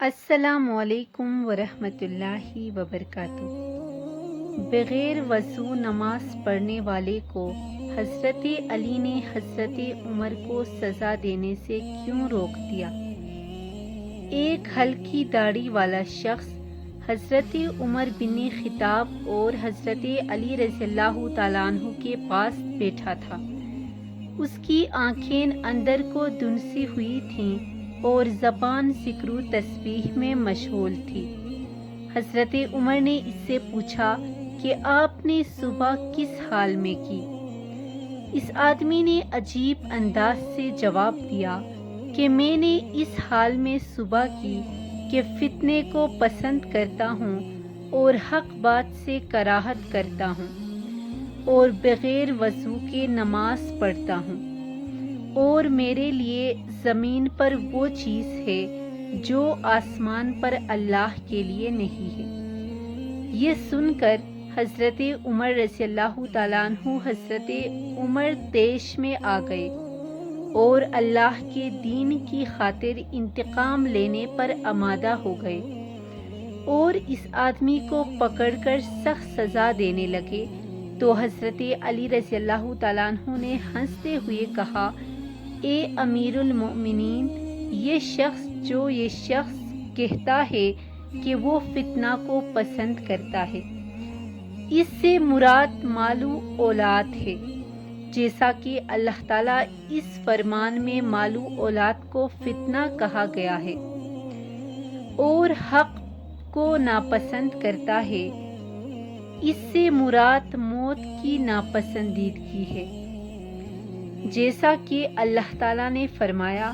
السلام علیکم ورحمۃ اللہ وبرکاتہ۔ بغیر وضو نماز پڑھنے والے کو حضرت علی نے حضرت عمر کو سزا دینے سے کیوں روک دیا؟ ایک ہلکی داڑھی والا شخص حضرت عمر بن خطاب اور حضرت علی رضی اللہ تعالیٰ عنہ کے پاس بیٹھا تھا۔ اس کی آنکھیں اندر کو دھنسی ہوئی تھیں اور زبان ذکر و تسبیح میں مشغول تھی۔ حضرت عمر نے اس سے پوچھا کہ آپ نے صبح کس حال میں کی؟ اس آدمی نے عجیب انداز سے جواب دیا کہ میں نے اس حال میں صبح کی کہ فتنے کو پسند کرتا ہوں اور حق بات سے کراہت کرتا ہوں اور بغیر وضو کے نماز پڑھتا ہوں، اور میرے لیے زمین پر وہ چیز ہے جو آسمان پر اللہ کے لیے نہیں ہے۔ یہ سن کر حضرت عمر رضی اللہ تعالیٰ عنہ حضرت عمر طیش میں آ گئے اور اللہ کے دین کی خاطر انتقام لینے پر آمادہ ہو گئے اور اس آدمی کو پکڑ کر سخت سزا دینے لگے۔ تو حضرت علی رضی اللہ تعالیٰ عنہ نے ہنستے ہوئے کہا، اے امیر المؤمنین، یہ شخص کہتا ہے کہ وہ فتنہ کو پسند کرتا ہے، اس سے مراد مال و اولاد ہے، جیسا کہ اللہ تعالیٰ اس فرمان میں مال و اولاد کو فتنہ کہا گیا ہے، اور حق کو ناپسند کرتا ہے، اس سے مراد موت کی ناپسندیدگی ہے، جیسا کہ اللہ تعالیٰ نے فرمایا،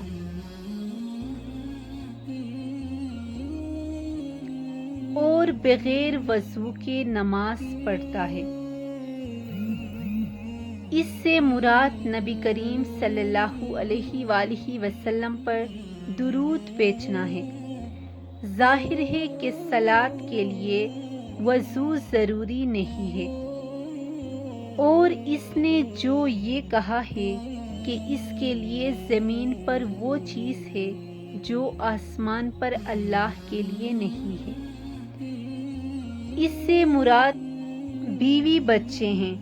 اور بغیر وضو کے نماز پڑھتا ہے۔ اس سے مراد نبی کریم صلی اللہ علیہ وآلہ وسلم پر درود بھیجنا ہے۔ ظاہر ہے کہ صلاۃ کے لیے وضو ضروری نہیں ہے، اور اس نے جو یہ کہا ہے کہ اس کے لیے زمین پر وہ چیز ہے جو آسمان پر اللہ کے لیے نہیں ہے، اس سے مراد بیوی بچے ہیں۔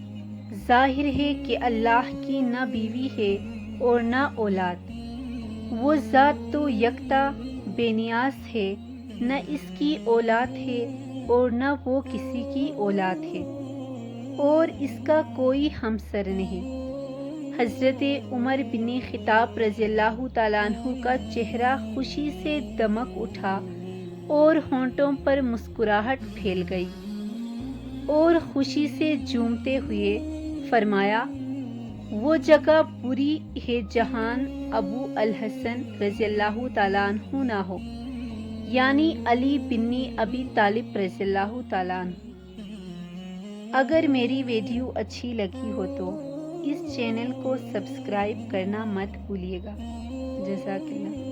ظاہر ہے کہ اللہ کی نہ بیوی ہے اور نہ اولاد، وہ ذات تو یکتا بے نیاز ہے، نہ اس کی اولاد ہے اور نہ وہ کسی کی اولاد ہے، اور اس کا کوئی ہمسر نہیں۔ حضرت عمر بن خطاب رضی اللہ تعالیٰ عنہ کا چہرہ خوشی سے دمک اٹھا اور ہونٹوں پر مسکراہٹ پھیل گئی، اور خوشی سے جھومتے ہوئے فرمایا، وہ جگہ بری ہے جہاں ابو الحسن رضی اللہ تعالیٰ عنہ نہ ہو، یعنی علی بن ابی طالب رضی اللہ تعالیٰ عنہ۔ اگر میری ویڈیو اچھی لگی ہو تو اس چینل کو سبسکرائب کرنا مت بھولیے گا۔ جزاک اللہ۔